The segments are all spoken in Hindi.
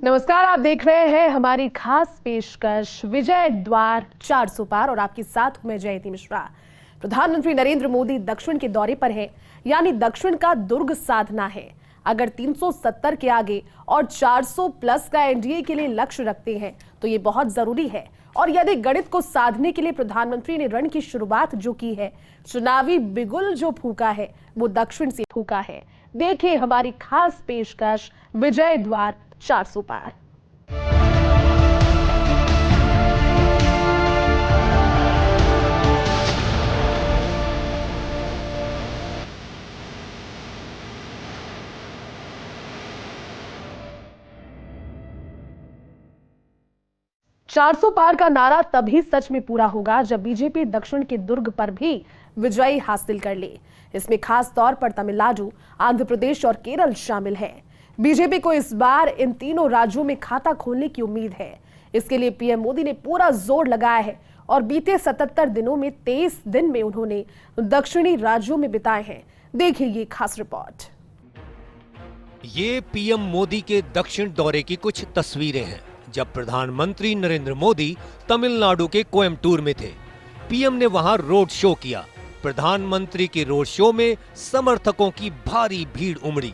नमस्कार, आप देख रहे हैं हमारी खास पेशकश विजय द्वार 400 पार और आपके साथ हूं मैं जयती मिश्रा। प्रधानमंत्री नरेंद्र मोदी दक्षिण के दौरे पर हैं, यानी दक्षिण का दुर्ग साधना है। अगर 370 के आगे और 400 प्लस का एनडीए के लिए लक्ष्य रखते हैं तो ये बहुत जरूरी है। और यदि गणित को साधने के लिए प्रधानमंत्री ने रण की शुरुआत जो की है, चुनावी बिगुल जो फूका है, वो दक्षिण से फूका है। देखिए हमारी खास पेशकश विजय द्वार 400 पार। चार सौ पार का नारा तभी सच में पूरा होगा जब बीजेपी दक्षिण के दुर्ग पर भी विजय हासिल कर ले। इसमें खास तौर पर तमिलनाडु, आंध्र प्रदेश और केरल शामिल है। बीजेपी को इस बार इन तीनों राज्यों में खाता खोलने की उम्मीद है। इसके लिए पीएम मोदी ने पूरा जोर लगाया है और बीते 77 दिनों में 23 दिन में उन्होंने दक्षिणी राज्यों में बिताए हैं। देखिए ये खास रिपोर्ट। ये पीएम मोदी के दक्षिण दौरे की कुछ तस्वीरें हैं जब प्रधानमंत्री नरेंद्र मोदी तमिलनाडु के कोयम्बटूर में थे। पीएम ने वहां रोड शो किया। प्रधानमंत्री के रोड शो में समर्थकों की भारी भीड़ उमड़ी।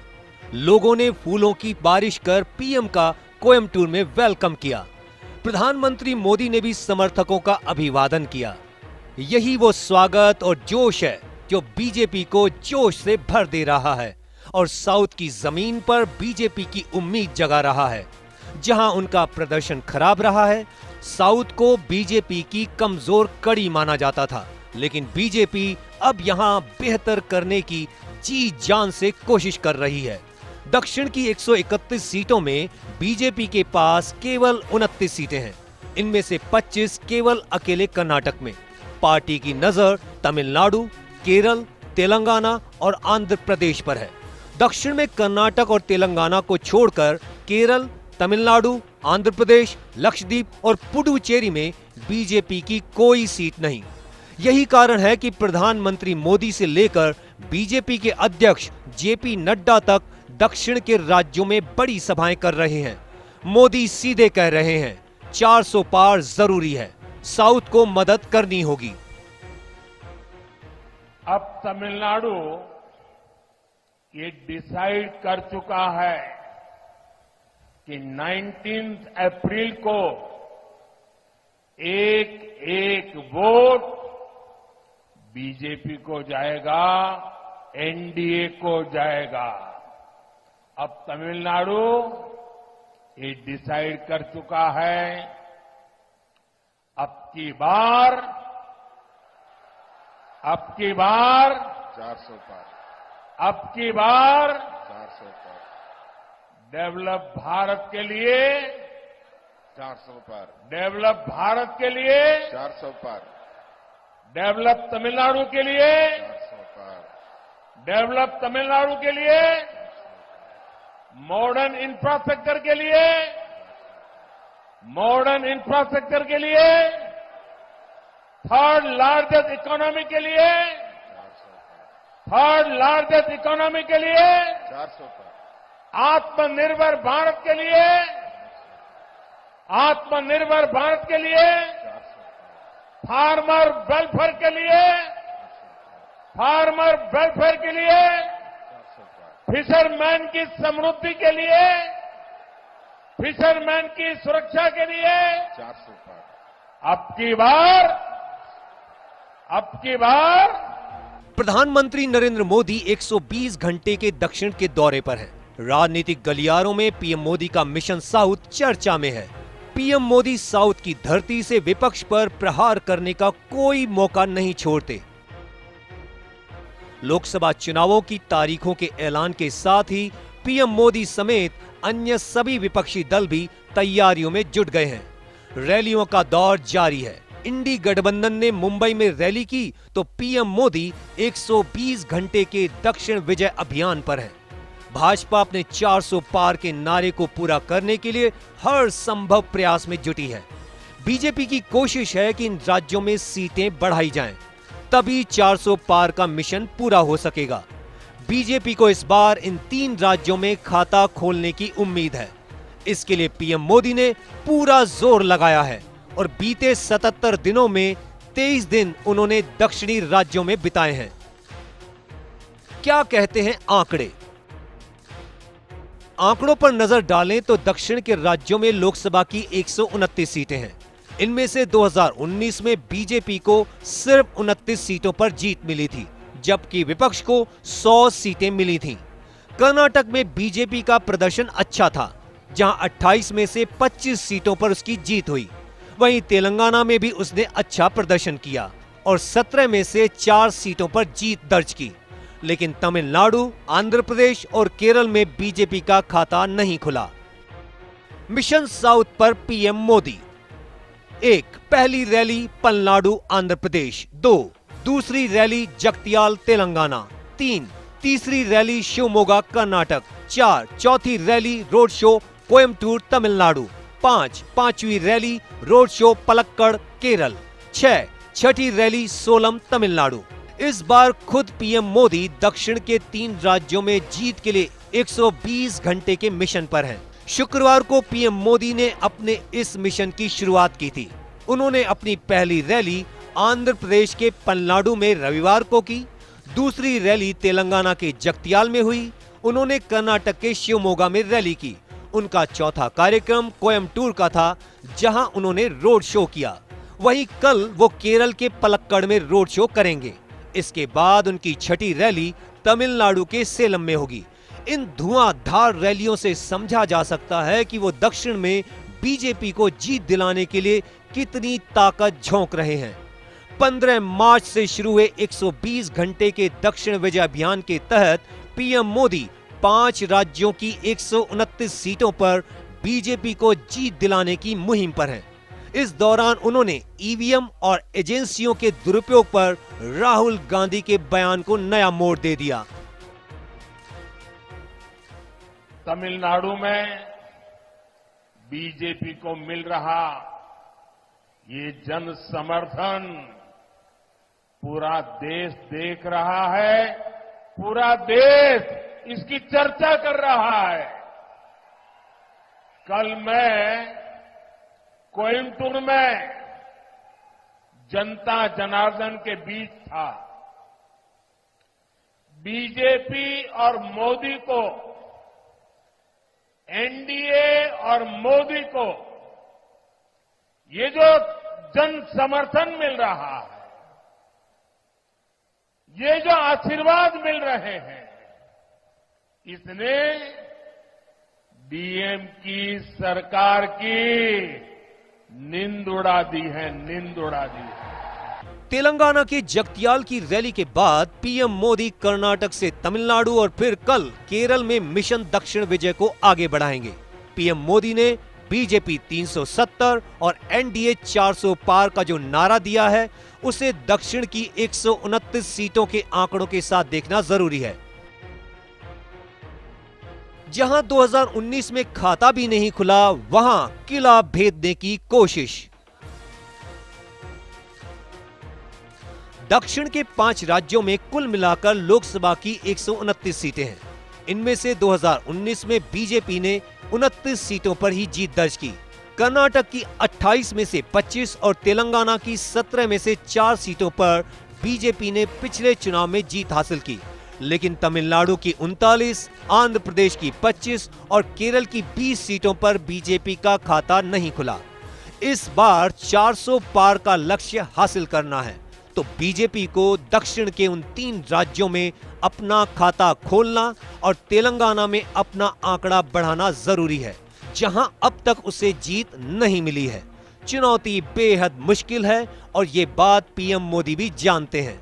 लोगों ने फूलों की बारिश कर पीएम का कोयम्बटूर में वेलकम किया। प्रधानमंत्री मोदी ने भी समर्थकों का अभिवादन किया। यही वो स्वागत और जोश है जो बीजेपी को जोश से भर दे रहा है और साउथ की जमीन पर बीजेपी की उम्मीद जगा रहा है। जहां उनका प्रदर्शन खराब रहा है, साउथ को बीजेपी की कमजोर कड़ी माना जाता था, लेकिन बीजेपी अब यहां बेहतर करने की जी जान से कोशिश कर रही है। दक्षिण की 131 सीटों में बीजेपी के पास केवल 29 सीटें हैं। इनमें से 25 केवल अकेले कर्नाटक में। पार्टी की नजर तमिलनाडु, केरल, तेलंगाना और आंध्र प्रदेश पर है। दक्षिण में कर्नाटक और तेलंगाना को छोड़कर केरल, तमिलनाडु, आंध्र प्रदेश, लक्षद्वीप और पुडुचेरी में बीजेपी की कोई सीट नहीं। यही कारण है कि प्रधानमंत्री मोदी से लेकर बीजेपी के अध्यक्ष जेपी नड्डा तक दक्षिण के राज्यों में बड़ी सभाएं कर रहे हैं। मोदी सीधे कह रहे हैं 400 पार जरूरी है, साउथ को मदद करनी होगी। अब तमिलनाडु ये डिसाइड कर चुका है कि 19 अप्रैल को एक एक वोट बीजेपी को जाएगा, एनडीए को जाएगा। अब तमिलनाडु ये डिसाइड कर चुका है अब की बार 400 पार, अब की बार 400 पार, डेवलप भारत के लिए, 400 पार, डेवलप भारत के लिए, 400 पार, डेवलप तमिलनाडु के लिए, 400 पार, डेवलप तमिलनाडु के लिए, मॉडर्न इंफ्रास्ट्रक्चर के लिए, मॉडर्न इंफ्रास्ट्रक्चर के लिए, थर्ड लार्जेस्ट इकोनॉमी के लिए, 400 पार, थर्ड लार्जेस्ट इकोनॉमी के लिए, 400 पार, आत्मनिर्भर भारत के लिए, आत्मनिर्भर भारत के लिए, 400 पार, फार्मर वेलफेयर के लिए, फार्मर वेलफेयर के लिए, 400 पार, फिशरमैन की समृद्धि के लिए, फिशरमैन की सुरक्षा के लिए, 400 पार, अब की बार प्रधानमंत्री नरेंद्र मोदी 120 घंटे के दक्षिण के दौरे पर हैं। राजनीतिक गलियारों में पीएम मोदी का मिशन साउथ चर्चा में है। पीएम मोदी साउथ की धरती से विपक्ष पर प्रहार करने का कोई मौका नहीं छोड़ते। लोकसभा चुनावों की तारीखों के ऐलान के साथ ही पीएम मोदी समेत अन्य सभी विपक्षी दल भी तैयारियों में जुट गए हैं। रैलियों का दौर जारी है। इंडी गठबंधन ने मुंबई में रैली की तो पीएम मोदी 120 घंटे के दक्षिण विजय अभियान पर है। भाजपा अपने 400 पार के नारे को पूरा करने के लिए हर संभव प्रयास में जुटी है। बीजेपी की कोशिश है कि इन राज्यों में सीटें बढ़ाई जाएं, तभी 400 पार का मिशन पूरा हो सकेगा। बीजेपी को इस बार इन 3 राज्यों में खाता खोलने की उम्मीद है। इसके लिए पीएम मोदी ने पूरा जोर लगाया है और बीते 77 दिनों में 23 दिन उन्होंने दक्षिणी राज्यों में बिताए हैं। क्या कहते हैं आंकड़े? आंकड़ों पर नजर डालें तो दक्षिण के राज्यों में लोकसभा की 129 सीटें हैं। इनमें से 2019 में बीजेपी को सिर्फ 29 सीटों पर जीत मिली थी, जबकि विपक्ष को 100 सीटें मिली थीं। कर्नाटक में बीजेपी का प्रदर्शन अच्छा था, जहां 28 में से 25 सीटों पर उसकी जीत हुई। वहीं तेलंगाना में भी उसने अच्छा प्रदर्शन किया और 17 में से 4 सीटों पर जीत दर्ज की। लेकिन तमिलनाडु, आंध्र प्रदेश और केरल में बीजेपी का खाता नहीं खुला। मिशन साउथ पर पीएम मोदी। 1. पहली रैली पलनाडु आंध्र प्रदेश। 2. दूसरी रैली जगतियाल तेलंगाना। 3. तीसरी रैली शिवमोगा कर्नाटक। 4. चौथी rally road show Coimbatore Tamil Nadu. 5. पांचवी rally road show Palakkad Kerala. 6. छठी रैली सोलम तमिलनाडु। इस बार खुद पीएम मोदी दक्षिण के 3 राज्यों में जीत के लिए 120 घंटे के मिशन पर हैं। शुक्रवार को पीएम मोदी ने अपने इस मिशन की शुरुआत की थी। उन्होंने अपनी पहली रैली आंध्र प्रदेश के पलनाडु में रविवार को की। दूसरी रैली तेलंगाना के जगतियाल में हुई। उन्होंने कर्नाटक के शिवमोगा में रैली की। उनका चौथा कार्यक्रम कोयम्बटूर का था, जहां उन्होंने रोड शो किया। वहीं कल वो केरल के पलक्कड़ में रोड शो करेंगे। इसके बाद उनकी छठी रैली तमिलनाडु के सेलम में होगी। इन धुआंधार रैलियों से समझा जा सकता है कि वो दक्षिण में बीजेपी को जीत दिलाने के लिए कितनी ताकत झोंक रहे हैं। 15 मार्च से शुरू हुए 120 घंटे के दक्षिण विजय अभियान के तहत पीएम मोदी 5 राज्यों की 129 सीटों पर बीजेपी को जीत दिलाने की मुहिम पर हैं। इस दौरान उन्होंने ईवीएम और एजेंसियों के दुरुपयोग पर राहुल गांधी के बयान को नया मोड़ दे दिया। तमिलनाडु में बीजेपी को मिल रहा ये जन समर्थन पूरा देश देख रहा है, पूरा देश इसकी चर्चा कर रहा है। कल मैं कोयम्बटूर में जनता जनार्दन के बीच था। बीजेपी और मोदी को, एनडीए और मोदी को ये जो जन समर्थन मिल रहा है, ये जो आशीर्वाद मिल रहे हैं, इसने डीएम की सरकार की नींद उड़ा दी है, नींद उड़ा दी है। तेलंगाना के जगतियाल की रैली के बाद पीएम मोदी कर्नाटक से तमिलनाडु और फिर कल केरल में मिशन दक्षिण विजय को आगे बढ़ाएंगे। पीएम मोदी ने बीजेपी 370 और एनडीए 400 पार का जो नारा दिया है, उसे दक्षिण की 129 सीटों के आंकड़ों के साथ देखना जरूरी है। जहां 2019 में खाता भी नहीं खुला, वहां किला भेदने की कोशिश। दक्षिण के 5 राज्यों में कुल मिलाकर लोकसभा की 129 सीटें हैं। इनमें से 2019 में बीजेपी ने 29 सीटों पर ही जीत दर्ज की। कर्नाटक की 28 में से 25 और तेलंगाना की 17 में से 4 सीटों पर बीजेपी ने पिछले चुनाव में जीत हासिल की। लेकिन तमिलनाडु की 39, आंध्र प्रदेश की 25 और केरल की 20 सीटों पर बीजेपी का खाता नहीं खुला। इस बार 400 पार का लक्ष्य हासिल करना है, तो बीजेपी को दक्षिण के उन 3 राज्यों में अपना खाता खोलना और तेलंगाना में अपना आंकड़ा बढ़ाना जरूरी है, जहां अब तक उसे जीत नहीं मिली है। चुनौती बेहद मुश्किल है और ये बात पीएम मोदी भी जानते हैं।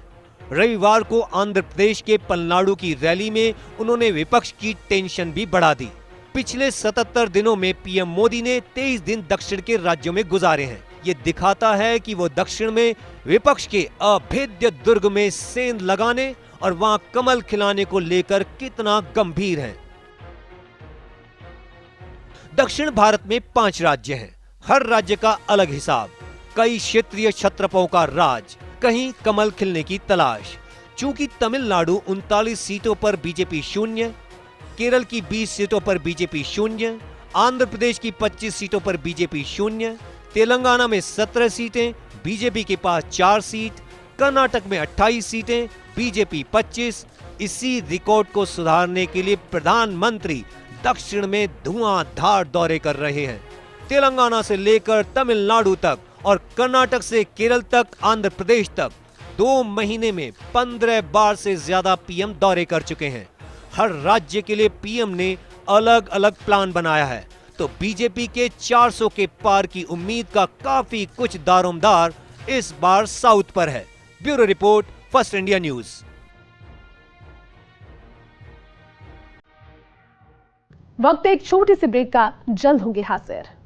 रविवार को आंध्र प्रदेश के पलनाडु की रैली में उन्होंने विपक्ष की टेंशन भी बढ़ा दी। पिछले 77 दिनों में पीएम मोदी ने 23 दिन दक्षिण के राज्यों में गुजारे हैं। ये दिखाता है कि वो दक्षिण में विपक्ष के अभेद्य दुर्ग में सेंध लगाने और वहां कमल खिलाने को लेकर कितना गंभीर हैं। दक्षिण भारत में 5 राज्य हैं, हर राज्य का अलग हिसाब, कई क्षेत्रीय क्षत्रपों का राज, कहीं कमल खिलने की तलाश। चूंकि तमिलनाडु 39 सीटों पर बीजेपी 0, केरल की 20 सीटों पर बीजेपी 0, आंध्र प्रदेश की 25 सीटों पर बीजेपी 0, तेलंगाना में 17 सीटें, बीजेपी के पास 4 सीट, कर्नाटक में 28 सीटें, बीजेपी 25। इसी रिकॉर्ड को सुधारने के लिए प्रधानमंत्री दक्षिण में धुआंधार दौरे कर रहे हैं। तेलंगाना से लेकर तमिलनाडु तक और कर्नाटक से केरल तक, आंध्र प्रदेश तक 2 महीने में 15 बार से ज्यादा पीएम दौरे कर चुके हैं। हर राज्य के लिए पीएम ने अलग अलग प्लान बनाया है, तो बीजेपी के 400 के पार की उम्मीद का काफी कुछ दारोमदार इस बार साउथ पर है। Bureau report, first India news. वक्त एक छोटी सी ब्रेक का, जल्द होंगे हाजिर।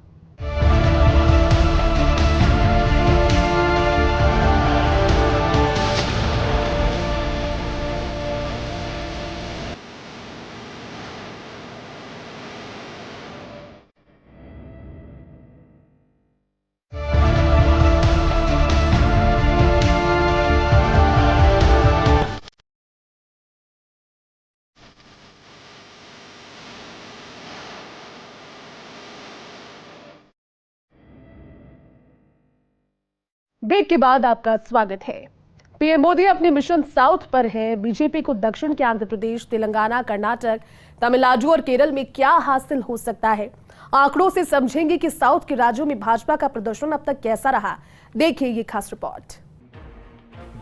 ब्रेक के बाद आपका स्वागत है। पीएम मोदी अपने मिशन साउथ पर है। बीजेपी को दक्षिण के आंध्र प्रदेश, तेलंगाना, कर्नाटक, तमिलनाडु और केरल में क्या हासिल हो सकता है, आंकड़ों से समझेंगे कि साउथ के राज्यों में भाजपा का प्रदर्शन अब तक कैसा रहा। देखिए ये खास रिपोर्ट।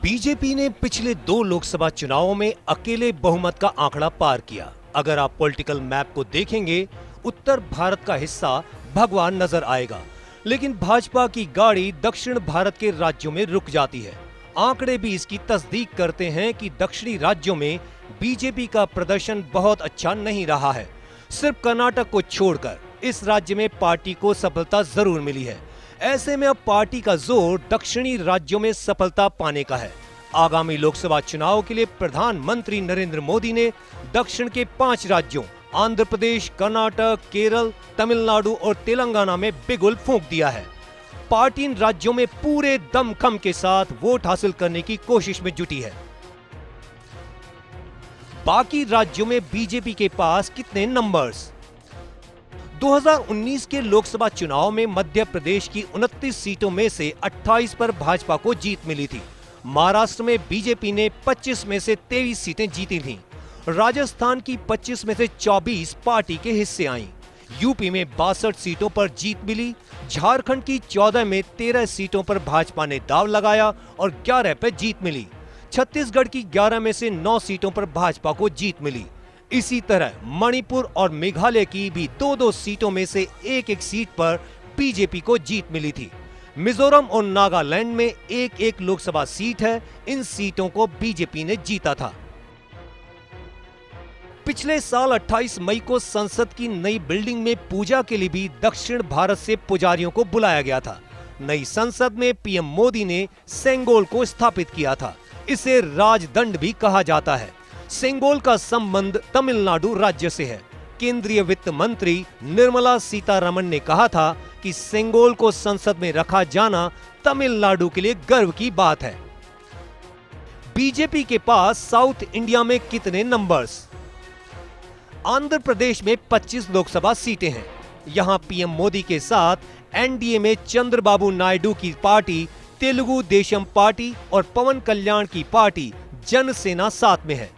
बीजेपी ने पिछले 2 लोकसभा चुनावों में अकेले बहुमत का आंकड़ा पार किया। अगर आप पॉलिटिकल मैप को देखेंगे, उत्तर भारत का हिस्सा भगवान नजर आएगा, लेकिन भाजपा की गाड़ी दक्षिण भारत के राज्यों में रुक जाती है। आंकड़े भी इसकी तस्दीक करते हैं कि दक्षिणी राज्यों में बीजेपी का प्रदर्शन बहुत अच्छा नहीं रहा है। सिर्फ कर्नाटक को छोड़कर इस राज्य में पार्टी को सफलता जरूर मिली है। ऐसे में अब पार्टी का जोर दक्षिणी राज्यों में सफलता पाने का है। आगामी लोकसभा चुनाव के लिए प्रधानमंत्री नरेंद्र मोदी ने दक्षिण के 5 राज्यों आंध्र प्रदेश, कर्नाटक, केरल, तमिलनाडु और तेलंगाना में बिगुल फूंक दिया है। पार्टी इन राज्यों में पूरे दमखम के साथ वोट हासिल करने की कोशिश में जुटी है। बाकी राज्यों में बीजेपी के पास कितने नंबर्स? 2019 के लोकसभा चुनाव में मध्य प्रदेश की 29 सीटों में से 28 पर भाजपा को जीत मिली थी। महाराष्ट्र में बीजेपी ने 25 में से 23 सीटें जीती थीं। राजस्थान की 25 में से 24 पार्टी के हिस्से आईं। यूपी में 62 सीटों पर जीत मिली। झारखंड की 14 में 13 सीटों पर भाजपा ने दांव लगाया और 11 पर जीत मिली। छत्तीसगढ़ की 11 में से 9 सीटों पर भाजपा को जीत मिली। इसी तरह मणिपुर और मेघालय की भी 2-2 सीटों में से 1-1 सीट पर बीजेपी को जीत मिली थी। मिजोरम और नागालैंड में 1-1 लोकसभा सीट है। इन सीटों को बीजेपी ने जीता था। पिछले साल 28 मई को संसद की नई बिल्डिंग में पूजा के लिए भी दक्षिण भारत से पुजारियों को बुलाया गया था। नई संसद में पीएम मोदी ने सेंगोल को स्थापित किया था। इसे राजदंड भी कहा जाता है। सेंगोल का संबंध तमिलनाडु राज्य से है। केंद्रीय वित्त मंत्री निर्मला सीतारमण ने कहा था कि सेंगोल को संसद में रखा जाना तमिलनाडु के लिए गर्व की बात है। बीजेपी के पास साउथ इंडिया में कितने नंबर्स? आंध्र प्रदेश में 25 लोकसभा सीटें हैं। यहां पीएम मोदी के साथ एनडीए में चंद्रबाबू नायडू की पार्टी, तेलुगु देशम पार्टी और पवन कल्याण की पार्टी जनसेना साथ में है।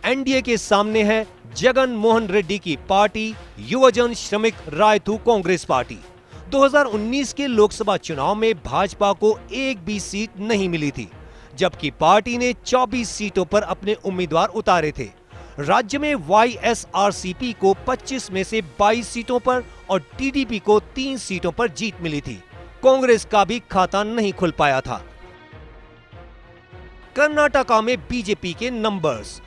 एनडीए के सामने है जगन मोहन रेड्डी की पार्टी, युवजन श्रमिक रायतू कांग्रेस पार्टी। 2019 के लोकसभा चुनाव में भाजपा को एक भी सीट नहीं मिली थी, जबकि पार्टी ने 24 सीटों पर अपने उम्मीदवार उतारे थे। राज्य में वाईएसआरसीपी को 25 में से 22 सीटों पर और टीडीपी को 3 सीटों पर जीत मिली थी। कांग्रेस का भी खाता नहीं खुल पाया था। कर्नाटका में बीजेपी के नंबर्स।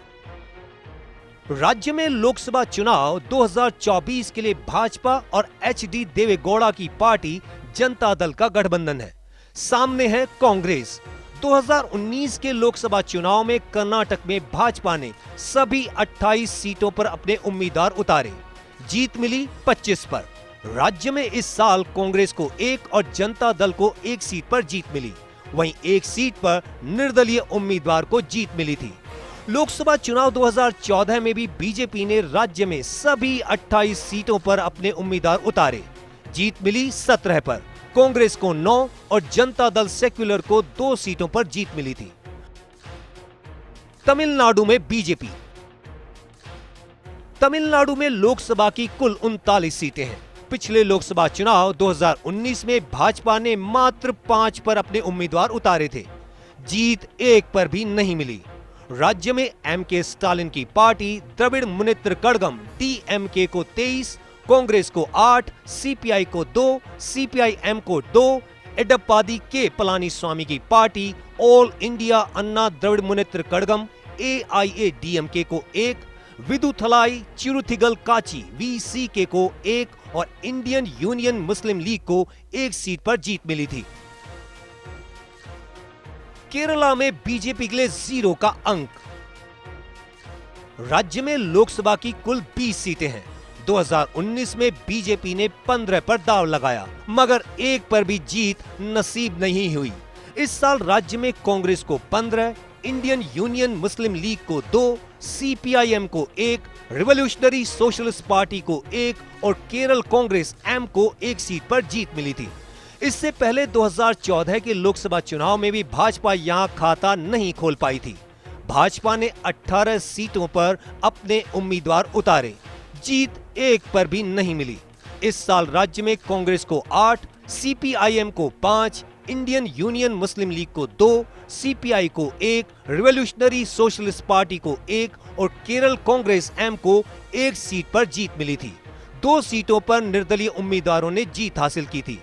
राज्य में लोकसभा चुनाव 2024 के लिए भाजपा और एचडी देवेगौड़ा की पार्टी जनता दल का गठबंधन है। सामने है कांग्रेस। 2019 के लोकसभा चुनाव में कर्नाटक में भाजपा ने सभी 28 सीटों पर अपने उम्मीदवार उतारे। जीत मिली 25 पर। राज्य में इस साल कांग्रेस को 1 और जनता दल को 1 सीट पर जीत मिली। वहीं 1 सीट पर निर्दलीय उम्मीदवार को जीत मिली थी। लोकसभा चुनाव 2014 में भी बीजेपी ने राज्य में सभी 28 सीटों पर अपने उम्मीदवार उतारे। जीत मिली 17 पर, कांग्रेस को 9 और जनता दल सेक्युलर को 2 सीटों पर जीत मिली थी। तमिलनाडु में बीजेपी। तमिलनाडु में लोकसभा की कुल 39 सीटें हैं। पिछले लोकसभा चुनाव 2019 में भाजपा ने मात्र 5 पर अपने उम्मीदवार उतारे थे। जीत 1 पर भी नहीं मिली। राज्य में एमके स्टालिन की पार्टी द्रविड़ मुनेत्र कड़गम डीएमके को 23, कांग्रेस को 8, सीपीआई को 2, सीपीआई-एम को 2, एडप्पादी के पलानीस्वामी की पार्टी ऑल इंडिया अन्ना द्रविड़ मुनेत्र कड़गम एआईएडीएमके को 1, विदुथलाई चिरुथिगल काची वीसीके को 1 और इंडियन यूनियन मुस्लिम लीग को 1 सीट पर जीत मिली थी। केरला में बीजेपी के लिए 0 का अंक। राज्य में लोकसभा की कुल 20 सीटें हैं। 2019 में बीजेपी ने 15 पर दांव लगाया, मगर 1 पर भी जीत नसीब नहीं हुई। इस साल राज्य में कांग्रेस को 15, इंडियन यूनियन मुस्लिम लीग को 2, सीपीआई-एम को 1, रिवॉल्यूशनरी सोशलिस्ट पार्टी को 1 और केरल कांग्रेस एम को 1 सीट पर जीत मिली थी। इससे पहले 2014 के लोकसभा चुनाव में भी भाजपा यहां खाता नहीं खोल पाई थी। भाजपा ने 18 सीटों पर अपने उम्मीदवार उतारे। जीत 1 पर भी नहीं मिली। इस साल राज्य में कांग्रेस को 8, सीपीआई-एम को 5, इंडियन यूनियन मुस्लिम लीग को 2, सीपीआई को 1, रिवॉल्यूशनरी सोशलिस्ट पार्टी को 1 और केरल कांग्रेस एम को 1 सीट पर जीत मिली थी। 2 सीटों पर निर्दलीय उम्मीदवारों ने जीत हासिल की थी।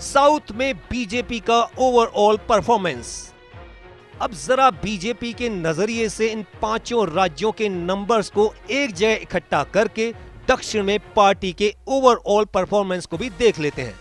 साउथ में बीजेपी का ओवरऑल परफॉर्मेंस। अब जरा बीजेपी के नजरिए से इन 5 राज्यों के नंबर्स को एक जगह इकट्ठा करके दक्षिण में पार्टी के ओवरऑल परफॉर्मेंस को भी देख लेते हैं।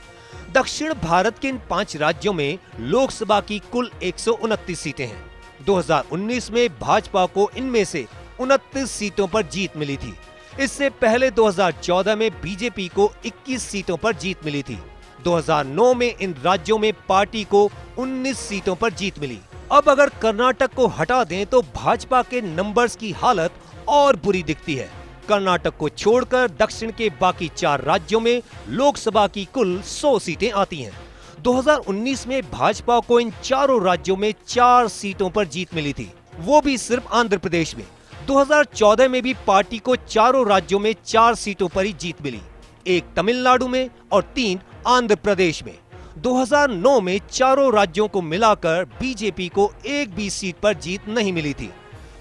दक्षिण भारत के इन 5 राज्यों में लोकसभा की कुल 129 सीटें हैं। 2019 में भाजपा को इनमें से 29 सीटों पर जीत मिली थी। इससे पहले 2014 में बीजेपी को 21 सीटों पर जीत मिली थी। 2009 में इन राज्यों में पार्टी को 19 सीटों पर जीत मिली। अब अगर कर्नाटक को हटा दें तो भाजपा के नंबर्स की हालत और बुरी दिखती है। कर्नाटक को छोड़कर दक्षिण के बाकी 4 राज्यों में लोकसभा की कुल 100 सीटें आती हैं। 2019 में भाजपा को इन 4 राज्यों में 4 सीटों पर जीत मिली थी, वो भी सिर्फ आंध्र प्रदेश में। 2014 में भी पार्टी को 4 राज्यों में 4 सीटों पर ही जीत मिली, 1 तमिलनाडु में और 3 आंध्र प्रदेश में। 2009 में 4 राज्यों को मिलाकर बीजेपी को 1 भी सीट पर जीत नहीं मिली थी।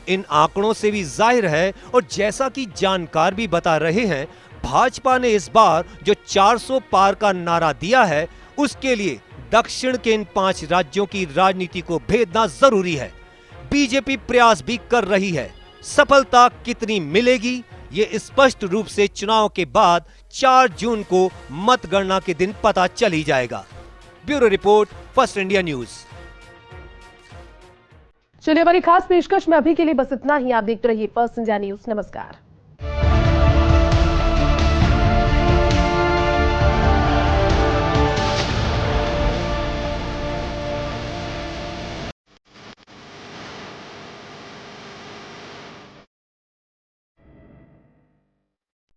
इन आंकड़ों से भी जाहिर है और जैसा कि जानकार भी बता रहे हैं, भाजपा ने इस बार जो 400 पार का नारा दिया है, उसके लिए दक्षिण के इन 5 राज्यों की राजनीति को भेदना जरूरी है। बीजेपी प्रयास भी कर रही है। सफलता कितनी मिलेगी ये स्पष्ट रूप से चुनाव के बाद 4 जून को मतगणना के दिन पता चल ही जाएगा। Bureau report, first India news. चलिए, हमारी खास पेशकश में अभी के लिए बस इतना ही। आप देखते रहिए फर्स्ट इंडिया न्यूज। नमस्कार।